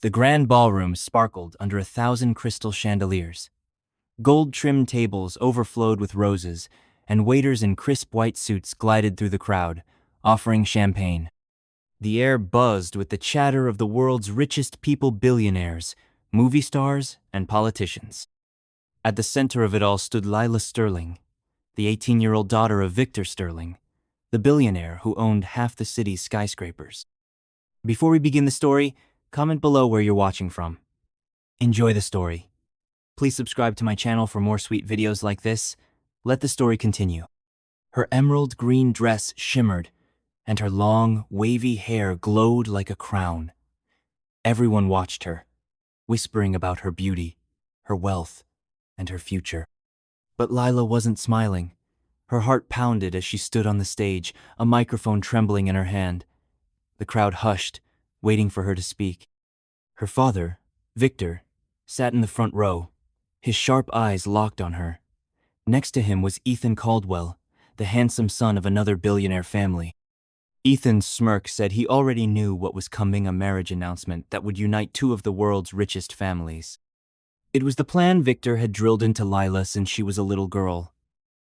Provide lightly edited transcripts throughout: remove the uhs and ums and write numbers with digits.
The grand ballroom sparkled under 1,000 crystal chandeliers. Gold-trimmed tables overflowed with roses, and waiters in crisp white suits glided through the crowd, offering champagne. The air buzzed with the chatter of the world's richest people, billionaires, movie stars, and politicians. At the center of it all stood Lila Sterling, the 18-year-old daughter of Victor Sterling, the billionaire who owned half the city's skyscrapers. Before we begin the story, comment below where you're watching from. Enjoy the story. Please subscribe to my channel for more sweet videos like this. Let the story continue. Her emerald green dress shimmered, and her long, wavy hair glowed like a crown. Everyone watched her, whispering about her beauty, her wealth, and her future. But Lila wasn't smiling. Her heart pounded as she stood on the stage, a microphone trembling in her hand. The crowd hushed, waiting for her to speak. Her father, Victor, sat in the front row, his sharp eyes locked on her. Next to him was Ethan Caldwell, the handsome son of another billionaire family. Ethan's smirk said he already knew what was coming, a marriage announcement that would unite two of the world's richest families. It was the plan Victor had drilled into Lila since she was a little girl.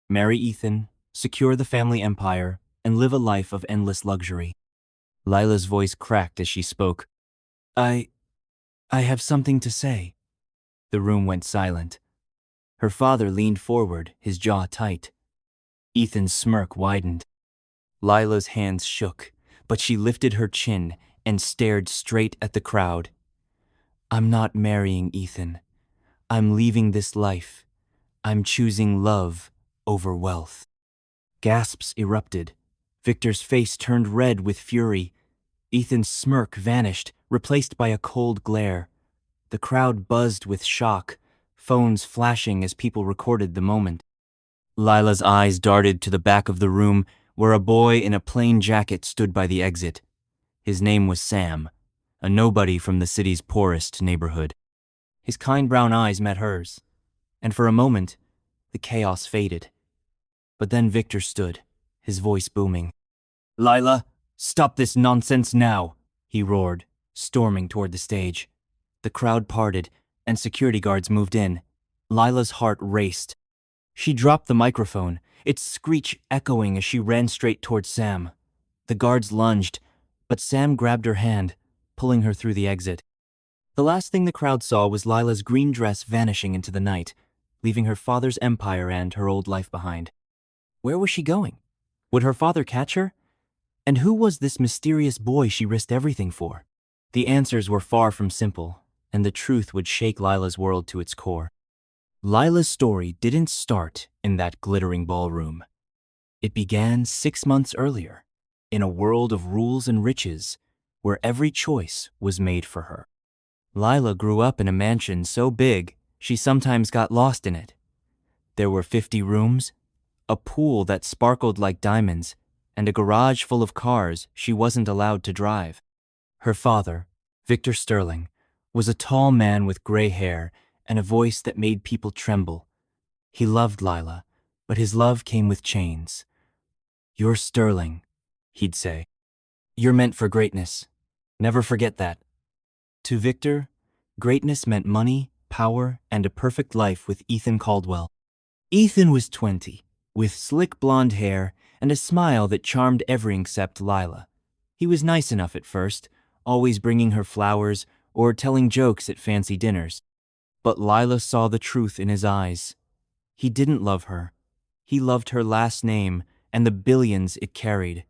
Marry Ethan, secure the family empire, and live a life of endless luxury. Lila's voice cracked as she spoke. I have something to say." The room went silent. Her father leaned forward, his jaw tight. Ethan's smirk widened. Lila's hands shook, but she lifted her chin and stared straight at the crowd. "I'm not marrying Ethan. I'm leaving this life. I'm choosing love over wealth." Gasps erupted. Victor's face turned red with fury. Ethan's smirk vanished, replaced by a cold glare. The crowd buzzed with shock, phones flashing as people recorded the moment. Lila's eyes darted to the back of the room, where a boy in a plain jacket stood by the exit. His name was Sam, a nobody from the city's poorest neighborhood. His kind brown eyes met hers, and for a moment, the chaos faded. But then Victor stood, his voice booming. "Lila, stop this nonsense now," he roared, storming toward the stage. The crowd parted, and security guards moved in. Lila's heart raced. She dropped the microphone, its screech echoing as she ran straight toward Sam. The guards lunged, but Sam grabbed her hand, pulling her through the exit. The last thing the crowd saw was Lila's green dress vanishing into the night, leaving her father's empire and her old life behind. Where was she going? Would her father catch her? And who was this mysterious boy she risked everything for? The answers were far from simple, and the truth would shake Lila's world to its core. Lila's story didn't start in that glittering ballroom. It began 6 months earlier, in a world of rules and riches, where every choice was made for her. Lila grew up in a mansion so big, she sometimes got lost in it. There were 50 rooms, a pool that sparkled like diamonds, and a garage full of cars she wasn't allowed to drive. Her father, Victor Sterling, was a tall man with gray hair and a voice that made people tremble. He loved Lila, but his love came with chains. "You're Sterling," he'd say. "You're meant for greatness. Never forget that." To Victor, greatness meant money, power, and a perfect life with Ethan Caldwell. Ethan was 20, with slick blonde hair and a smile that charmed everyone except Lila. He was nice enough at first, always bringing her flowers or telling jokes at fancy dinners. But Lila saw the truth in his eyes. He didn't love her. He loved her last name and the billions it carried.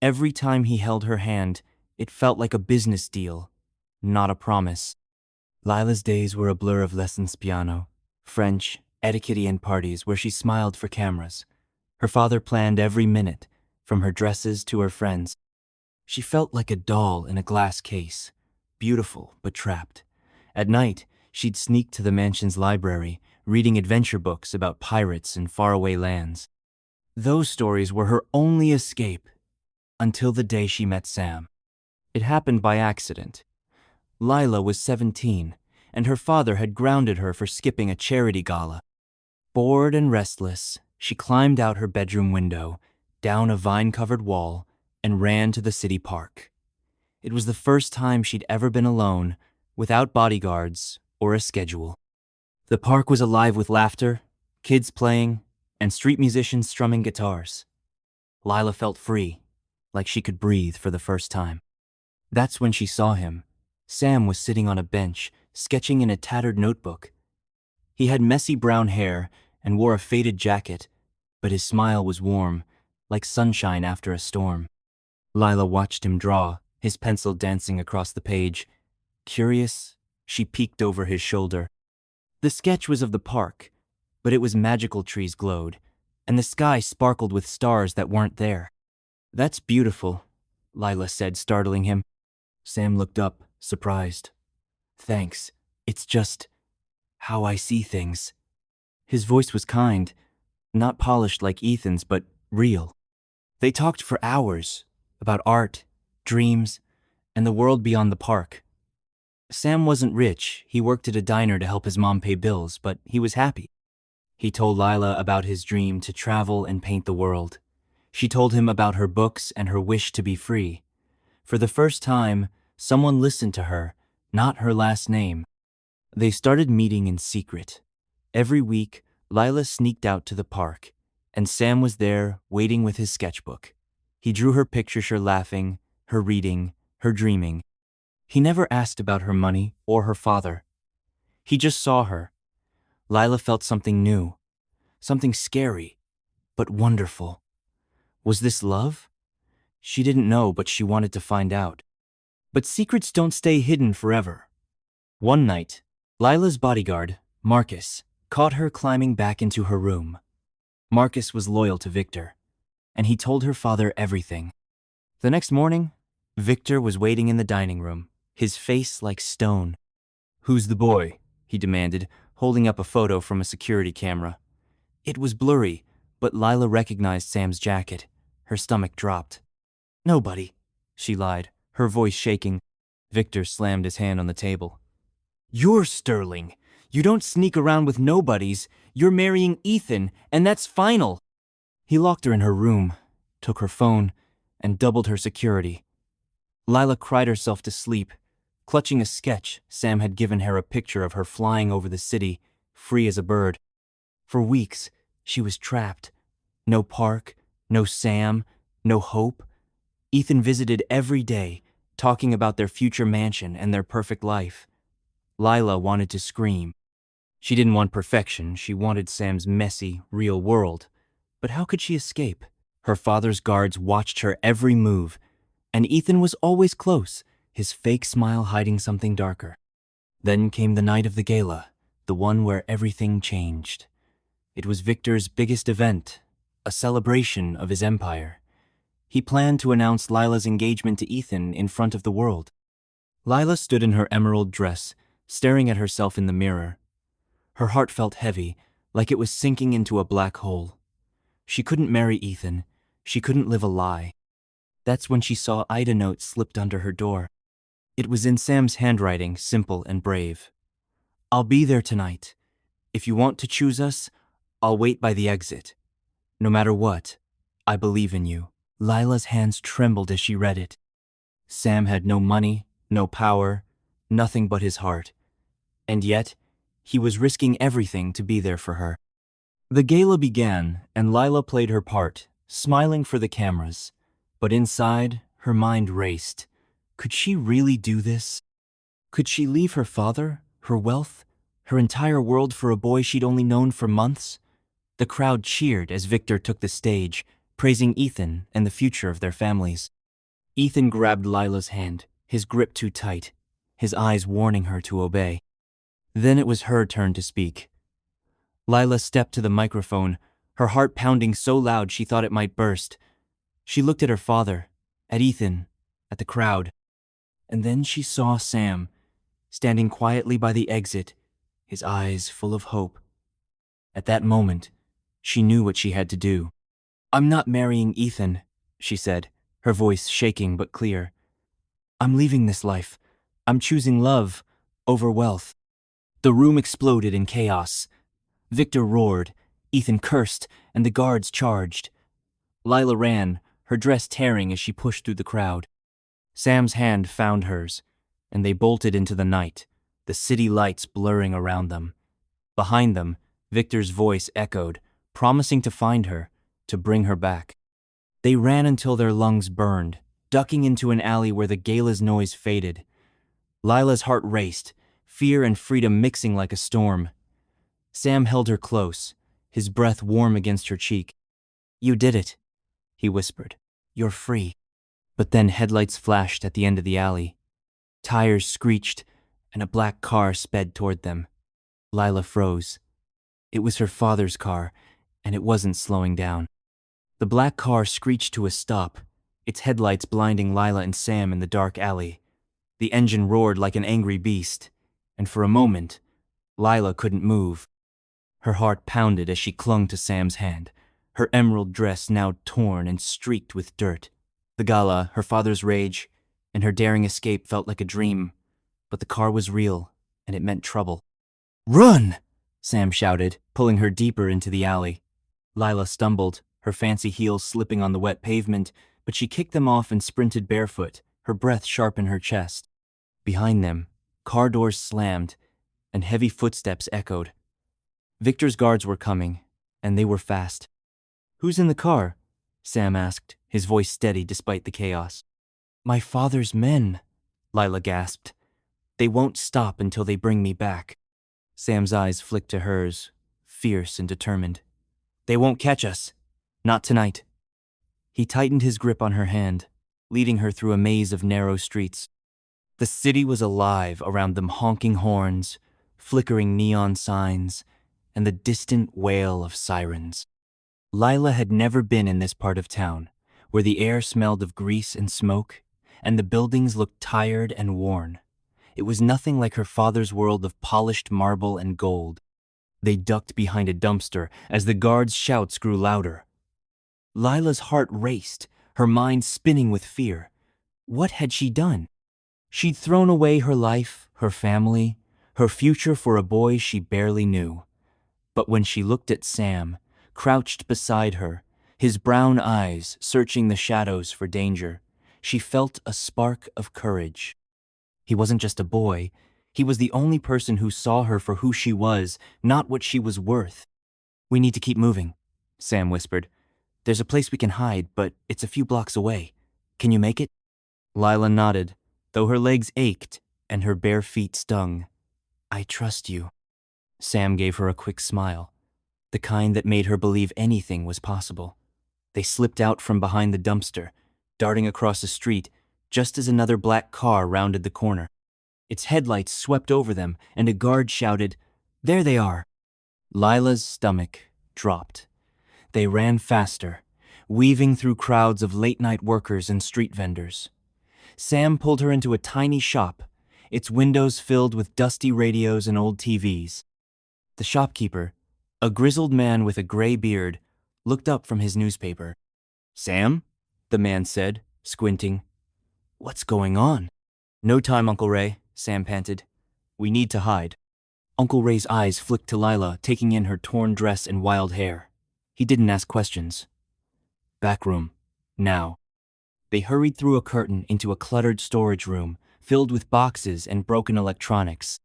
Every time he held her hand, it felt like a business deal, not a promise. Lila's days were a blur of lessons piano, French, etiquette, and parties where she smiled for cameras. Her father planned every minute, from her dresses to her friends. She felt like a doll in a glass case, beautiful but trapped. At night, she'd sneak to the mansion's library, reading adventure books about pirates and faraway lands. Those stories were her only escape, until the day she met Sam. It happened by accident. Lila was 17, and her father had grounded her for skipping a charity gala. Bored and restless, she climbed out her bedroom window, down a vine-covered wall, and ran to the city park. It was the first time she'd ever been alone, without bodyguards or a schedule. The park was alive with laughter, kids playing, and street musicians strumming guitars. Lila felt free, like she could breathe for the first time. That's when she saw him. Sam was sitting on a bench, sketching in a tattered notebook. He had messy brown hair and wore a faded jacket, but his smile was warm, like sunshine after a storm. Lila watched him draw, his pencil dancing across the page. Curious, she peeked over his shoulder. The sketch was of the park, but it was magical trees glowed, and the sky sparkled with stars that weren't there. "That's beautiful," Lila said, startling him. Sam looked up, surprised. "Thanks. It's just how I see things." His voice was kind, not polished like Ethan's, but real. They talked for hours about art, dreams, and the world beyond the park. Sam wasn't rich. He worked at a diner to help his mom pay bills, but he was happy. He told Lila about his dream to travel and paint the world. She told him about her books and her wish to be free. For the first time, someone listened to her, not her last name. They started meeting in secret. Every week, Lila sneaked out to the park, and Sam was there waiting with his sketchbook. He drew her pictures, her laughing, her reading, her dreaming. He never asked about her money or her father. He just saw her. Lila felt something new, something scary, but wonderful. Was this love? She didn't know, but she wanted to find out. But secrets don't stay hidden forever. One night, Lila's bodyguard, Marcus, caught her climbing back into her room. Marcus was loyal to Victor, and he told her father everything. The next morning, Victor was waiting in the dining room, his face like stone. "Who's the boy?" he demanded, holding up a photo from a security camera. It was blurry, but Lila recognized Sam's jacket. Her stomach dropped. "Nobody," she lied, her voice shaking. Victor slammed his hand on the table. "You're Sterling. You don't sneak around with nobodies. You're marrying Ethan, and that's final." He locked her in her room, took her phone, and doubled her security. Lila cried herself to sleep, clutching a sketch Sam had given her, a picture of her flying over the city, free as a bird. For weeks, she was trapped. No park, no Sam, no hope. Ethan visited every day, talking about their future mansion and their perfect life. Lila wanted to scream. She didn't want perfection, she wanted Sam's messy, real world. But how could she escape? Her father's guards watched her every move, and Ethan was always close, his fake smile hiding something darker. Then came the night of the gala, the one where everything changed. It was Victor's biggest event, a celebration of his empire. He planned to announce Lila's engagement to Ethan in front of the world. Lila stood in her emerald dress, staring at herself in the mirror. Her heart felt heavy, like it was sinking into a black hole. She couldn't marry Ethan. She couldn't live a lie. That's when she saw Ida note slipped under her door. It was in Sam's handwriting, simple and brave. "I'll be there tonight. If you want to choose us, I'll wait by the exit. No matter what, I believe in you." Lila's hands trembled as she read it. Sam had no money, no power, nothing but his heart. And yet, he was risking everything to be there for her. The gala began, and Lila played her part, smiling for the cameras. But inside, her mind raced. Could she really do this? Could she leave her father, her wealth, her entire world for a boy she'd only known for months? The crowd cheered as Victor took the stage, praising Ethan and the future of their families. Ethan grabbed Lila's hand, his grip too tight, his eyes warning her to obey. Then it was her turn to speak. Lila stepped to the microphone, her heart pounding so loud she thought it might burst. She looked at her father, at Ethan, at the crowd. And then she saw Sam, standing quietly by the exit, his eyes full of hope. At that moment, she knew what she had to do. "I'm not marrying Ethan," she said, her voice shaking but clear. "I'm leaving this life. I'm choosing love over wealth." The room exploded in chaos. Victor roared, Ethan cursed, and the guards charged. Lila ran, her dress tearing as she pushed through the crowd. Sam's hand found hers. and they bolted into the night, the city lights blurring around them. Behind them, Victor's voice echoed, promising to find her, to bring her back. They ran until their lungs burned, ducking into an alley where the gala's noise faded. Lila's heart raced, fear and freedom mixing like a storm. Sam held her close, his breath warm against her cheek. "You did it," he whispered. "You're free." But then headlights flashed at the end of the alley. Tires screeched, and a black car sped toward them. Lila froze. It was her father's car, and it wasn't slowing down. The black car screeched to a stop, its headlights blinding Lila and Sam in the dark alley. The engine roared like an angry beast, and for a moment, Lila couldn't move. Her heart pounded as she clung to Sam's hand, her emerald dress now torn and streaked with dirt. The gala, her father's rage, and her daring escape felt like a dream, but the car was real, and it meant trouble. "Run!" Sam shouted, pulling her deeper into the alley. Lila stumbled, her fancy heels slipping on the wet pavement, but she kicked them off and sprinted barefoot, her breath sharp in her chest. Behind them, car doors slammed, and heavy footsteps echoed. Victor's guards were coming, and they were fast. "Who's in the car?" Sam asked, his voice steady despite the chaos. "My father's men," Lila gasped. "They won't stop until they bring me back." Sam's eyes flicked to hers, fierce and determined. "They won't catch us. Not tonight." He tightened his grip on her hand, leading her through a maze of narrow streets. The city was alive around them, honking horns, flickering neon signs, and the distant wail of sirens. Lila had never been in this part of town, where the air smelled of grease and smoke, and the buildings looked tired and worn. It was nothing like her father's world of polished marble and gold. They ducked behind a dumpster as the guards' shouts grew louder. Lila's heart raced, her mind spinning with fear. What had she done? She'd thrown away her life, her family, her future for a boy she barely knew. But when she looked at Sam, crouched beside her, his brown eyes searching the shadows for danger, she felt a spark of courage. He wasn't just a boy. He was the only person who saw her for who she was, not what she was worth. "We need to keep moving," Sam whispered. "There's a place we can hide, but it's a few blocks away. Can you make it?" Lila nodded, though her legs ached and her bare feet stung. "I trust you." Sam gave her a quick smile, the kind that made her believe anything was possible. They slipped out from behind the dumpster, darting across the street just as another black car rounded the corner. Its headlights swept over them, and a guard shouted, "There they are!" Lila's stomach dropped. They ran faster, weaving through crowds of late-night workers and street vendors. Sam pulled her into a tiny shop, its windows filled with dusty radios and old TVs. The shopkeeper, a grizzled man with a gray beard, looked up from his newspaper. "Sam?" the man said, squinting. "What's going on?" "No time, Uncle Ray," Sam panted. "We need to hide." Uncle Ray's eyes flicked to Lila, taking in her torn dress and wild hair. He didn't ask questions. "Back room. Now." They hurried through a curtain into a cluttered storage room, filled with boxes and broken electronics.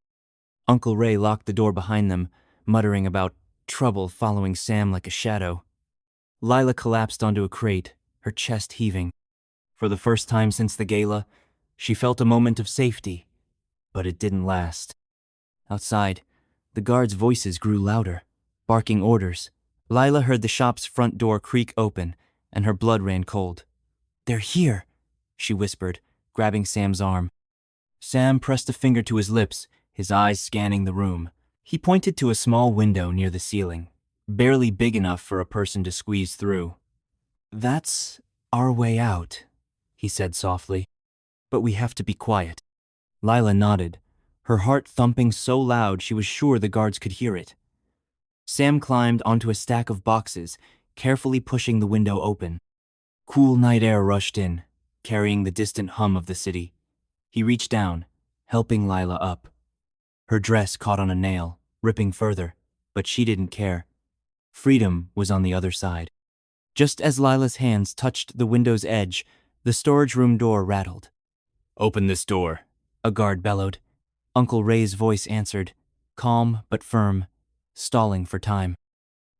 Uncle Ray locked the door behind them, muttering about trouble following Sam like a shadow. Lila collapsed onto a crate, her chest heaving. For the first time since the gala, she felt a moment of safety, but it didn't last. Outside, the guards' voices grew louder, barking orders. Lila heard the shop's front door creak open, and her blood ran cold. "They're here," she whispered, grabbing Sam's arm. Sam pressed a finger to his lips, his eyes scanning the room. He pointed to a small window near the ceiling, barely big enough for a person to squeeze through. "That's our way out," he said softly. "But we have to be quiet." Lila nodded, her heart thumping so loud she was sure the guards could hear it. Sam climbed onto a stack of boxes, carefully pushing the window open. Cool night air rushed in, carrying the distant hum of the city. He reached down, helping Lila up. Her dress caught on a nail, ripping further, but she didn't care. Freedom was on the other side. Just as Lila's hands touched the window's edge, the storage room door rattled. "Open this door," a guard bellowed. Uncle Ray's voice answered, calm but firm, stalling for time.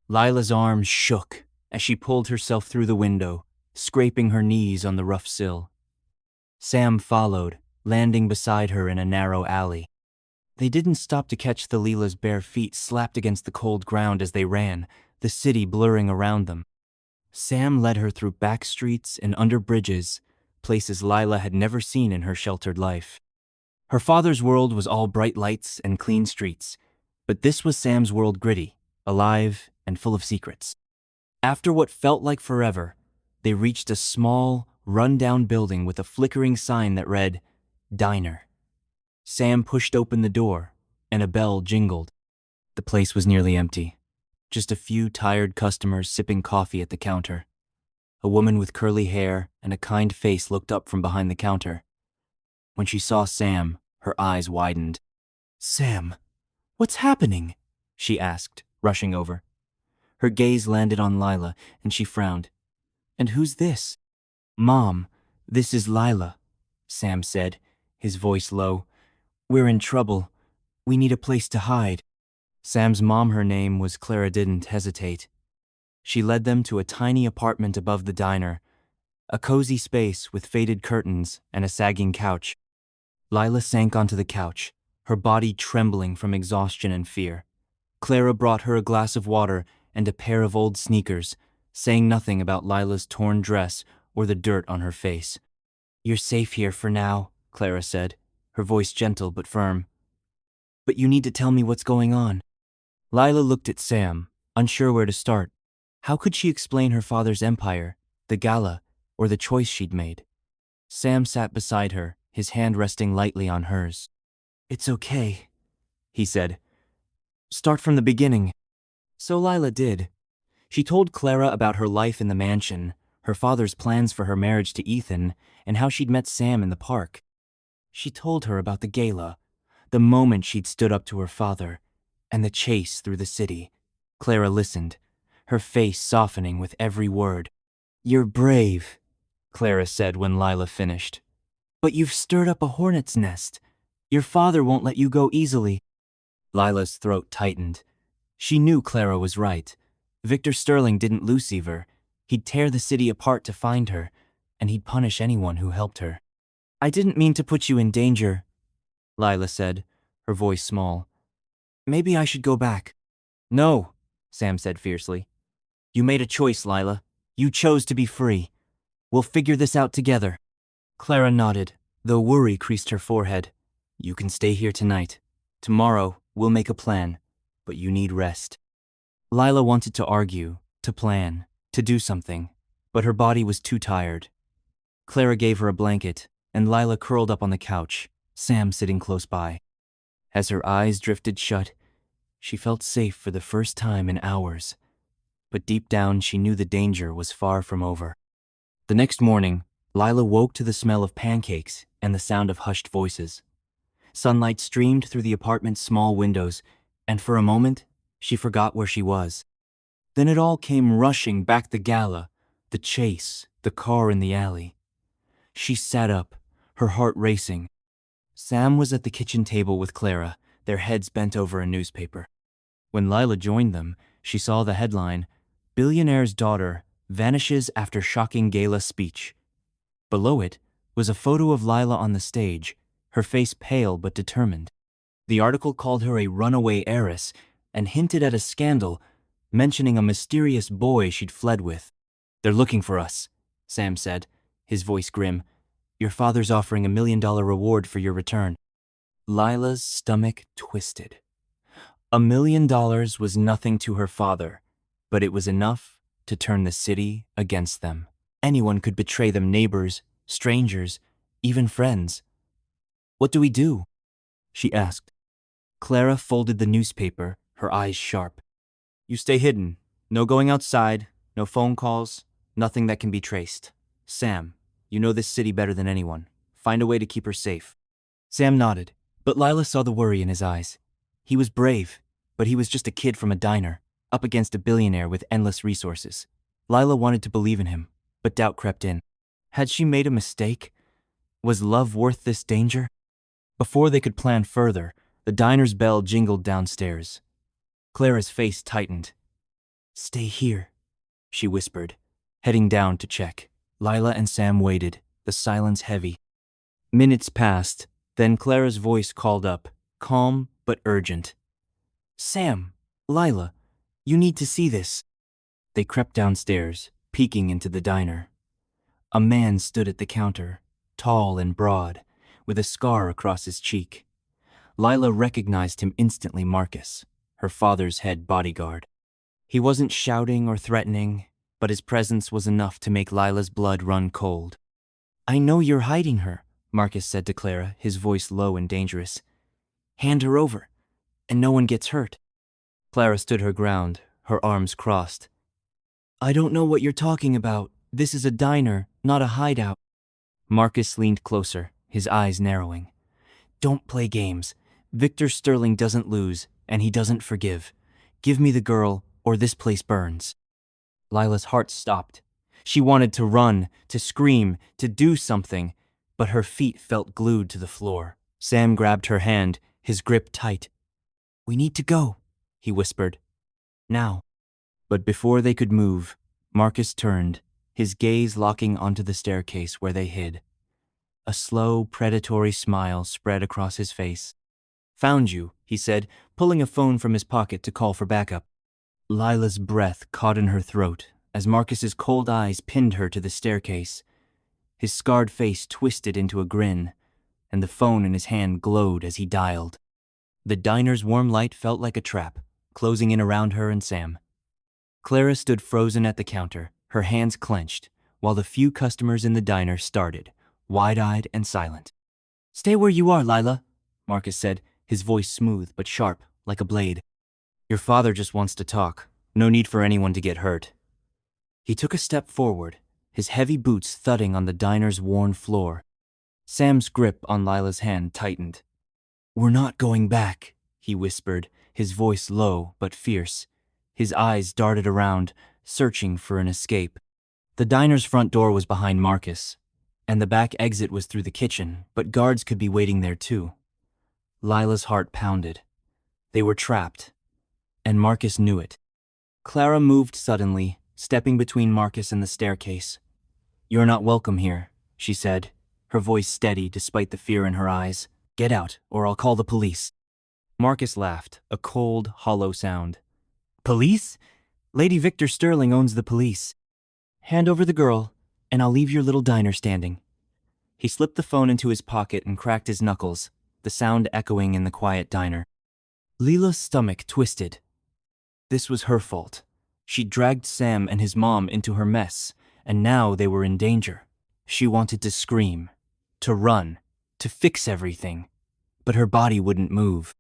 Lila's arms shook as she pulled herself through the window, scraping her knees on the rough sill. Sam followed, landing beside her in a narrow alley. They didn't stop to catch Thalila's bare feet slapped against the cold ground as they ran, the city blurring around them. Sam led her through back streets and under bridges, places Lila had never seen in her sheltered life. Her father's world was all bright lights and clean streets, but this was Sam's world, gritty, alive, and full of secrets. After what felt like forever, they reached a small, run-down building with a flickering sign that read, Diner. Sam pushed open the door, and a bell jingled. The place was nearly empty. Just a few tired customers sipping coffee at the counter. A woman with curly hair and a kind face looked up from behind the counter. When she saw Sam, her eyes widened. "Sam, what's happening?" she asked, rushing over. Her gaze landed on Lila, and she frowned. "And who's this?" "Mom, this is Lila," Sam said, his voice low. "We're in trouble. We need a place to hide." Sam's mom, her name was Clara, didn't hesitate. She led them to a tiny apartment above the diner, a cozy space with faded curtains and a sagging couch. Lila sank onto the couch, her body trembling from exhaustion and fear. Clara brought her a glass of water and a pair of old sneakers, saying nothing about Lila's torn dress or the dirt on her face. "You're safe here for now," Clara said, her voice gentle but firm. "But you need to tell me what's going on." Lila looked at Sam, unsure where to start. How could she explain her father's empire, the gala, or the choice she'd made? Sam sat beside her, his hand resting lightly on hers. "It's okay," he said. "Start from the beginning." So Lila did. She told Clara about her life in the mansion, her father's plans for her marriage to Ethan, and how she'd met Sam in the park. She told her about the gala, the moment she'd stood up to her father, and the chase through the city. Clara listened, her face softening with every word. "You're brave," Clara said when Lila finished. "But you've stirred up a hornet's nest. Your father won't let you go easily." Lila's throat tightened. She knew Clara was right. Victor Sterling didn't luceive her. He'd tear the city apart to find her, and he'd punish anyone who helped her. "I didn't mean to put you in danger," Lila said, her voice small. "Maybe I should go back." "No," Sam said fiercely. "You made a choice, Lila. You chose to be free. We'll figure this out together." Clara nodded, though worry creased her forehead. "You can stay here tonight. Tomorrow, we'll make a plan, but you need rest." Lila wanted to argue, to plan, to do something, but her body was too tired. Clara gave her a blanket, and Lila curled up on the couch, Sam sitting close by. As her eyes drifted shut, she felt safe for the first time in hours. But deep down, she knew the danger was far from over. The next morning, Lila woke to the smell of pancakes and the sound of hushed voices. Sunlight streamed through the apartment's small windows, and for a moment, she forgot where she was. Then it all came rushing back: the gala, the chase, the car in the alley. She sat up, her heart racing. Sam was at the kitchen table with Clara, their heads bent over a newspaper. When Lila joined them, she saw the headline, "Billionaire's Daughter Vanishes After Shocking Gala Speech." Below it was a photo of Lila on the stage, her face pale but determined. The article called her a runaway heiress and hinted at a scandal, mentioning a mysterious boy she'd fled with. "They're looking for us," Sam said, his voice grim. "Your father's offering $1 million reward for your return." Lila's stomach twisted. $1 million was nothing to her father, but it was enough to turn the city against them. Anyone could betray them: neighbors, strangers, even friends. "What do we do?" she asked. Clara folded the newspaper, her eyes sharp. "You stay hidden. No going outside, no phone calls, nothing that can be traced. Sam, you know this city better than anyone. Find a way to keep her safe." Sam nodded, but Lila saw the worry in his eyes. He was brave, but he was just a kid from a diner, up against a billionaire with endless resources. Lila wanted to believe in him, but doubt crept in. Had she made a mistake? Was love worth this danger? Before they could plan further, the diner's bell jingled downstairs. Clara's face tightened. "Stay here," she whispered, heading down to check. Lila and Sam waited, the silence heavy. Minutes passed, then Clara's voice called up, calm but urgent. "Sam, Lila, you need to see this." They crept downstairs, peeking into the diner. A man stood at the counter, tall and broad, with a scar across his cheek. Lila recognized him instantly. Marcus, her father's head bodyguard. He wasn't shouting or threatening, but his presence was enough to make Lila's blood run cold. "I know you're hiding her," Marcus said to Clara, his voice low and dangerous. "Hand her over, and no one gets hurt." Clara stood her ground, her arms crossed. "I don't know what you're talking about. This is a diner, not a hideout." Marcus leaned closer, his eyes narrowing. "Don't play games. Victor Sterling doesn't lose, and he doesn't forgive. Give me the girl, or this place burns." Lila's heart stopped. She wanted to run, to scream, to do something, but her feet felt glued to the floor. Sam grabbed her hand, his grip tight. "We need to go," he whispered. "Now." But before they could move, Marcus turned, his gaze locking onto the staircase where they hid. A slow, predatory smile spread across his face. "Found you," he said, pulling a phone from his pocket to call for backup. Lila's breath caught in her throat as Marcus's cold eyes pinned her to the staircase. His scarred face twisted into a grin, and the phone in his hand glowed as he dialed. The diner's warm light felt like a trap, closing in around her and Sam. Clara stood frozen at the counter, her hands clenched, while the few customers in the diner started, wide-eyed and silent. "Stay where you are, Lila," Marcus said, his voice smooth but sharp, like a blade. "Your father just wants to talk. No need for anyone to get hurt." He took a step forward, his heavy boots thudding on the diner's worn floor. Sam's grip on Lila's hand tightened. "We're not going back," he whispered, his voice low but fierce. His eyes darted around, searching for an escape. The diner's front door was behind Marcus, and the back exit was through the kitchen, but guards could be waiting there too. Lila's heart pounded. They were trapped, and Marcus knew it. Clara moved suddenly, stepping between Marcus and the staircase. "You're not welcome here," she said, her voice steady despite the fear in her eyes. "Get out, or I'll call the police." Marcus laughed, a cold, hollow sound. "Police? Lady Victor Sterling owns the police. Hand over the girl, and I'll leave your little diner standing." He slipped the phone into his pocket and cracked his knuckles, the sound echoing in the quiet diner. Lila's stomach twisted. This was her fault. She'd dragged Sam and his mom into her mess, and now they were in danger. She wanted to scream, to run, to fix everything, but her body wouldn't move.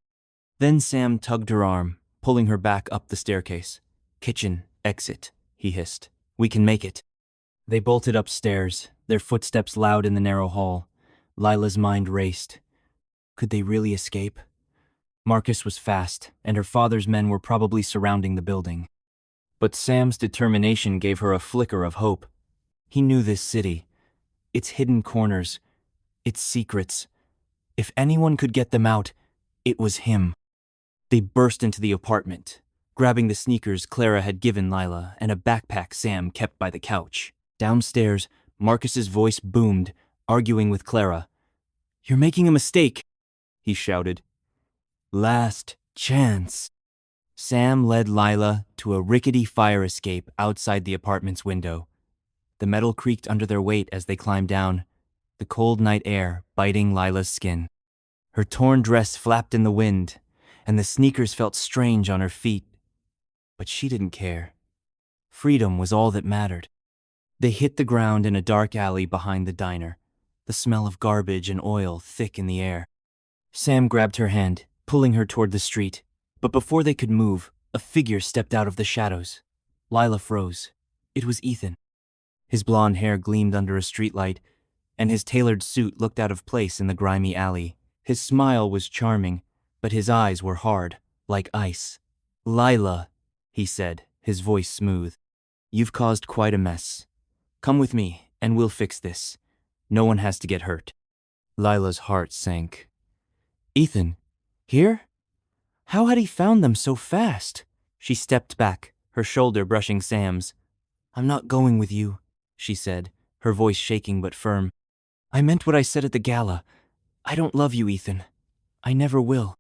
Then Sam tugged her arm, pulling her back up the staircase. "Kitchen, exit," he hissed. "We can make it." They bolted upstairs, their footsteps loud in the narrow hall. Lila's mind raced. Could they really escape? Marcus was fast, and her father's men were probably surrounding the building. But Sam's determination gave her a flicker of hope. He knew this city, its hidden corners, its secrets. If anyone could get them out, it was him. They burst into the apartment, grabbing the sneakers Clara had given Lila and a backpack Sam kept by the couch. Downstairs, Marcus's voice boomed, arguing with Clara. "You're making a mistake," he shouted. "Last chance." Sam led Lila to a rickety fire escape outside the apartment's window. The metal creaked under their weight as they climbed down, the cold night air biting Lila's skin. Her torn dress flapped in the wind, and the sneakers felt strange on her feet. But she didn't care. Freedom was all that mattered. They hit the ground in a dark alley behind the diner, the smell of garbage and oil thick in the air. Sam grabbed her hand, pulling her toward the street, but before they could move, a figure stepped out of the shadows. Lila froze. It was Ethan. His blonde hair gleamed under a streetlight, and his tailored suit looked out of place in the grimy alley. His smile was charming, but his eyes were hard, like ice. "Lila," he said, his voice smooth. "You've caused quite a mess. Come with me, and we'll fix this. No one has to get hurt." Lila's heart sank. Ethan, here? How had he found them so fast? She stepped back, her shoulder brushing Sam's. I'm not going with you, she said, her voice shaking but firm. I meant what I said at the gala. I don't love you, Ethan. I never will.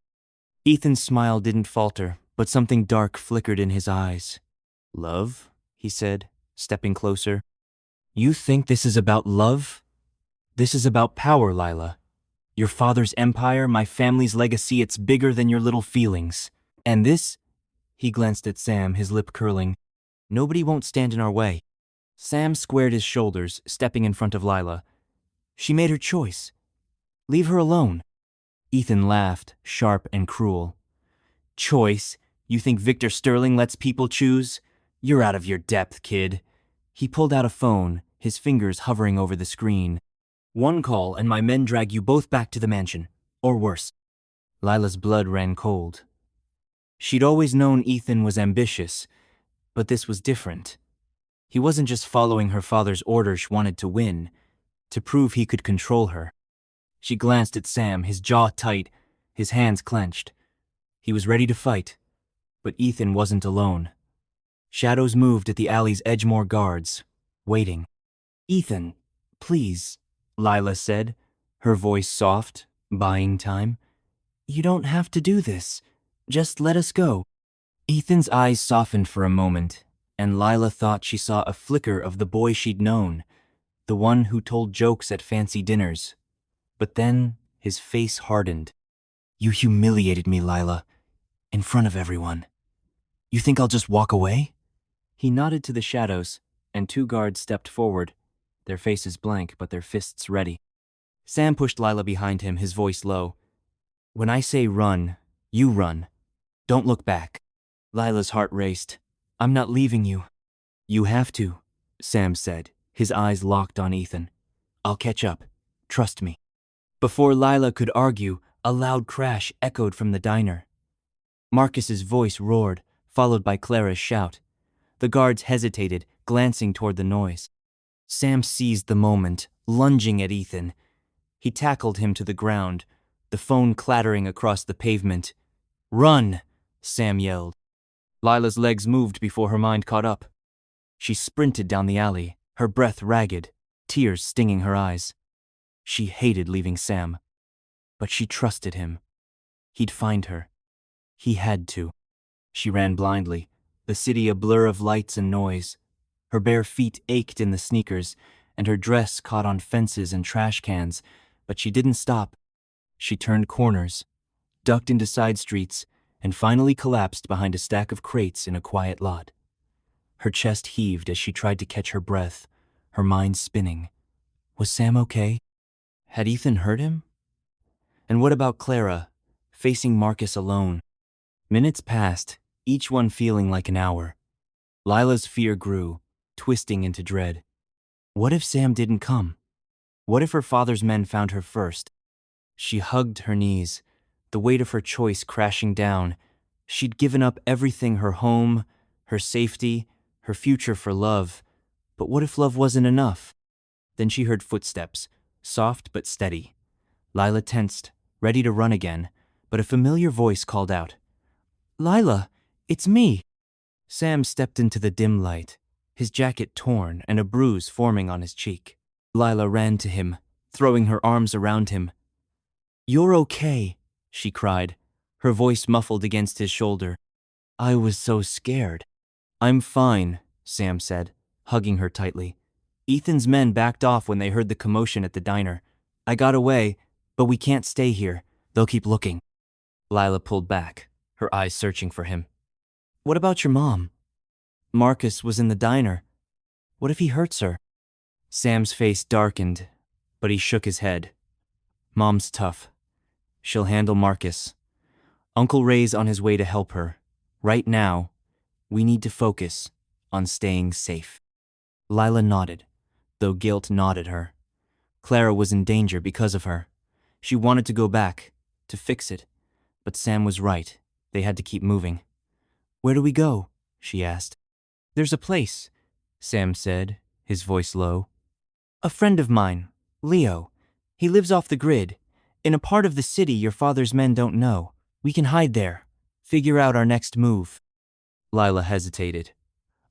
Ethan's smile didn't falter, but something dark flickered in his eyes. Love? He said, stepping closer. You think this is about love? This is about power, Lila. Your father's empire, my family's legacy, it's bigger than your little feelings. And this? He glanced at Sam, his lip curling. Nobody won't stand in our way. Sam squared his shoulders, stepping in front of Lila. She made her choice. Leave her alone. Ethan laughed, sharp and cruel. Choice? You think Victor Sterling lets people choose? You're out of your depth, kid. He pulled out a phone, his fingers hovering over the screen. One call and my men drag you both back to the mansion. Or worse. Lila's blood ran cold. She'd always known Ethan was ambitious, but this was different. He wasn't just following her father's orders, she wanted to win, to prove he could control her. She glanced at Sam, his jaw tight, his hands clenched. He was ready to fight, but Ethan wasn't alone. Shadows moved at the alley's edge, more guards, waiting. Ethan, please, Lila said, her voice soft, buying time. You don't have to do this. Just let us go. Ethan's eyes softened for a moment, and Lila thought she saw a flicker of the boy she'd known, the one who told jokes at fancy dinners. But then his face hardened. You humiliated me, Lila, in front of everyone. You think I'll just walk away? He nodded to the shadows, and two guards stepped forward, their faces blank but their fists ready. Sam pushed Lila behind him, his voice low. When I say run, you run. Don't look back. Lila's heart raced. I'm not leaving you. You have to, Sam said, his eyes locked on Ethan. I'll catch up. Trust me. Before Lila could argue, a loud crash echoed from the diner. Marcus's voice roared, followed by Clara's shout. The guards hesitated, glancing toward the noise. Sam seized the moment, lunging at Ethan. He tackled him to the ground, the phone clattering across the pavement. Run, Sam yelled. Lila's legs moved before her mind caught up. She sprinted down the alley, her breath ragged, tears stinging her eyes. She hated leaving Sam, but she trusted him. He'd find her. He had to. She ran blindly, the city a blur of lights and noise. Her bare feet ached in the sneakers, and her dress caught on fences and trash cans, but she didn't stop. She turned corners, ducked into side streets, and finally collapsed behind a stack of crates in a quiet lot. Her chest heaved as she tried to catch her breath, her mind spinning. Was Sam okay? Had Ethan hurt him? And what about Clara, facing Marcus alone? Minutes passed, each one feeling like an hour. Lila's fear grew, twisting into dread. What if Sam didn't come? What if her father's men found her first? She hugged her knees, the weight of her choice crashing down. She'd given up everything, her home, her safety, her future for love. But what if love wasn't enough? Then she heard footsteps, soft but steady. Lila tensed, ready to run again, but a familiar voice called out. Lila, it's me. Sam stepped into the dim light, his jacket torn and a bruise forming on his cheek. Lila ran to him, throwing her arms around him. You're okay, she cried, her voice muffled against his shoulder. I was so scared. I'm fine, Sam said, hugging her tightly. Ethan's men backed off when they heard the commotion at the diner. I got away, but we can't stay here. They'll keep looking. Lila pulled back, her eyes searching for him. What about your mom? Marcus was in the diner. What if he hurts her? Sam's face darkened, but he shook his head. Mom's tough. She'll handle Marcus. Uncle Ray's on his way to help her. Right now, we need to focus on staying safe. Lila nodded, though guilt gnawed at her. Clara was in danger because of her. She wanted to go back, to fix it, but Sam was right. They had to keep moving. Where do we go? She asked. There's a place, Sam said, his voice low. A friend of mine, Leo. He lives off the grid. In a part of the city your father's men don't know. We can hide there. Figure out our next move. Lila hesitated.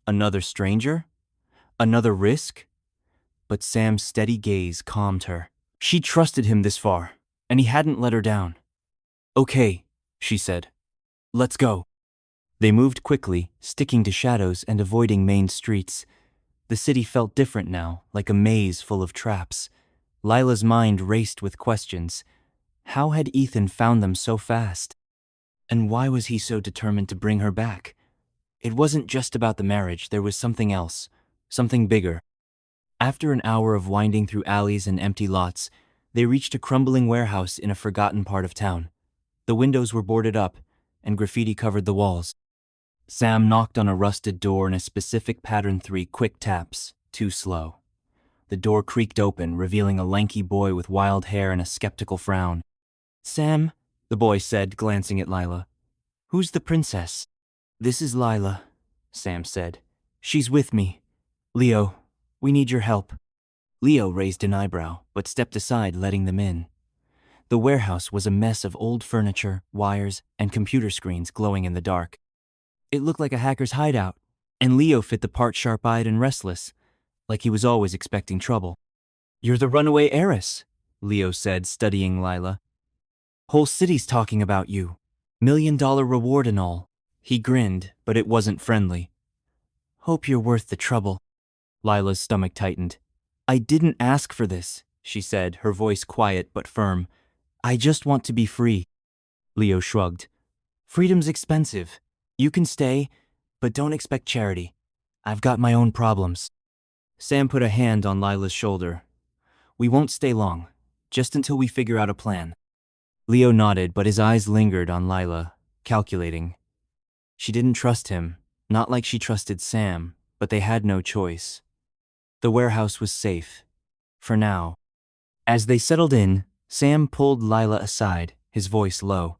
Another stranger? Another risk? But Sam's steady gaze calmed her. She trusted him this far, and he hadn't let her down. Okay, she said. Let's go. They moved quickly, sticking to shadows and avoiding main streets. The city felt different now, like a maze full of traps. Lila's mind raced with questions. How had Ethan found them so fast? And why was he so determined to bring her back? It wasn't just about the marriage, there was something else, something bigger. After an hour of winding through alleys and empty lots, they reached a crumbling warehouse in a forgotten part of town. The windows were boarded up, and graffiti covered the walls. Sam knocked on a rusted door in a specific pattern 3 quick taps, too slow. The door creaked open, revealing a lanky boy with wild hair and a skeptical frown. Sam, the boy said, glancing at Lila. Who's the princess? This is Lila, Sam said. She's with me. Leo, we need your help. Leo raised an eyebrow, but stepped aside, letting them in. The warehouse was a mess of old furniture, wires, and computer screens glowing in the dark. It looked like a hacker's hideout, and Leo fit the part sharp-eyed and restless, like he was always expecting trouble. You're the runaway heiress, Leo said, studying Lila. Whole city's talking about you. $1 million reward and all. He grinned, but it wasn't friendly. Hope you're worth the trouble. Lila's stomach tightened. I didn't ask for this, she said, her voice quiet but firm. I just want to be free. Leo shrugged. Freedom's expensive. You can stay, but don't expect charity. I've got my own problems. Sam put a hand on Lila's shoulder. We won't stay long, just until we figure out a plan. Leo nodded, but his eyes lingered on Lila, calculating. She didn't trust him, not like she trusted Sam, but they had no choice. The warehouse was safe. For now. As they settled in, Sam pulled Lila aside, his voice low.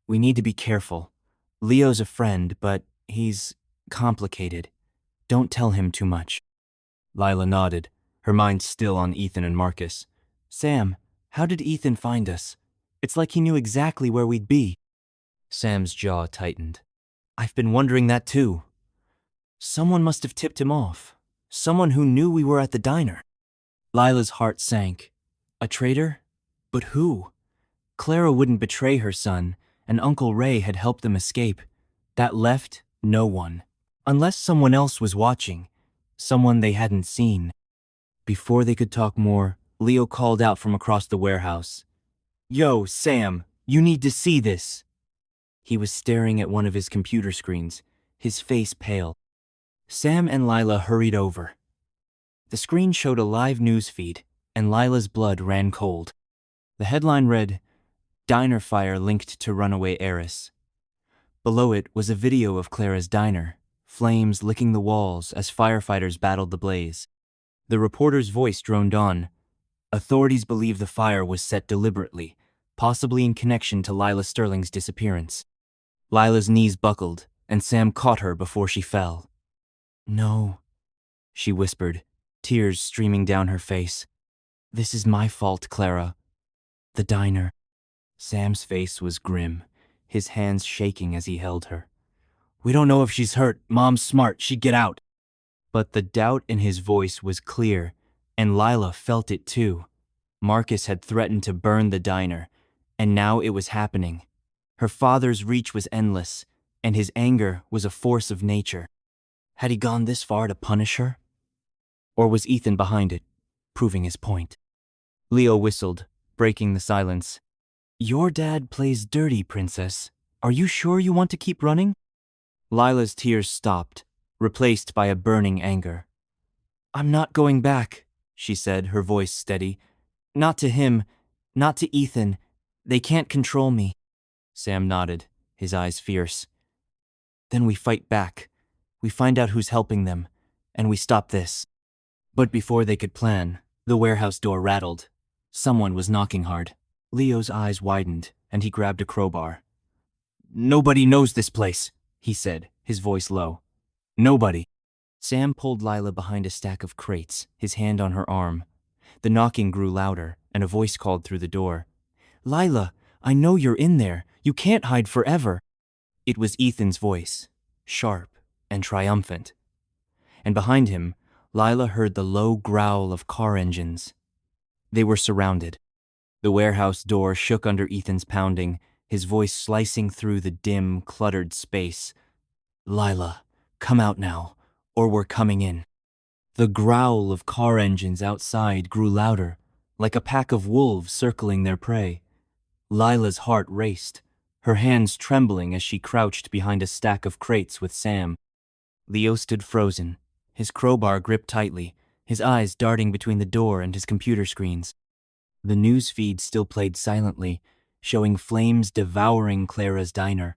We need to be careful. Leo's a friend, but he's complicated. Don't tell him too much. Lila nodded, her mind still on Ethan and Marcus. Sam, how did Ethan find us? It's like he knew exactly where we'd be. Sam's jaw tightened. I've been wondering that too. Someone must have tipped him off. Someone who knew we were at the diner. Lila's heart sank. A traitor? But who? Clara wouldn't betray her son, and Uncle Ray had helped them escape. That left no one. Unless someone else was watching. Someone they hadn't seen. Before they could talk more, Leo called out from across the warehouse. Yo, Sam, you need to see this. He was staring at one of his computer screens, his face pale. Sam and Lila hurried over. The screen showed a live news feed, and Lila's blood ran cold. The headline read, Diner Fire Linked to Runaway Heiress. Below it was a video of Clara's diner, flames licking the walls as firefighters battled the blaze. The reporter's voice droned on. Authorities believe the fire was set deliberately, possibly in connection to Lila Sterling's disappearance. Lila's knees buckled, and Sam caught her before she fell. No, she whispered, tears streaming down her face. This is my fault, Clara. The diner. Sam's face was grim, his hands shaking as he held her. We don't know if she's hurt. Mom's smart. She'd get out. But the doubt in his voice was clear, and Lila felt it too. Marcus had threatened to burn the diner, and now it was happening. Her father's reach was endless, and his anger was a force of nature. Had he gone this far to punish her? Or was Ethan behind it, proving his point? Leo whistled, breaking the silence. Your dad plays dirty, Princess. Are you sure you want to keep running? Lila's tears stopped, replaced by a burning anger. I'm not going back, she said, her voice steady. Not to him, not to Ethan. They can't control me. Sam nodded, his eyes fierce. Then we fight back. We find out who's helping them, and we stop this. But before they could plan, the warehouse door rattled. Someone was knocking hard. Leo's eyes widened, and he grabbed a crowbar. Nobody knows this place, he said, his voice low. Nobody. Sam pulled Lila behind a stack of crates, his hand on her arm. The knocking grew louder, and a voice called through the door. Lila, I know you're in there. You can't hide forever. It was Ethan's voice, sharp and triumphant. And behind him, Lila heard the low growl of car engines. They were surrounded. The warehouse door shook under Ethan's pounding, his voice slicing through the dim, cluttered space. Lila, come out now, or we're coming in. The growl of car engines outside grew louder, like a pack of wolves circling their prey. Lila's heart raced, her hands trembling as she crouched behind a stack of crates with Sam. Leo stood frozen, his crowbar gripped tightly, his eyes darting between the door and his computer screens. The news feed still played silently, showing flames devouring Clara's diner,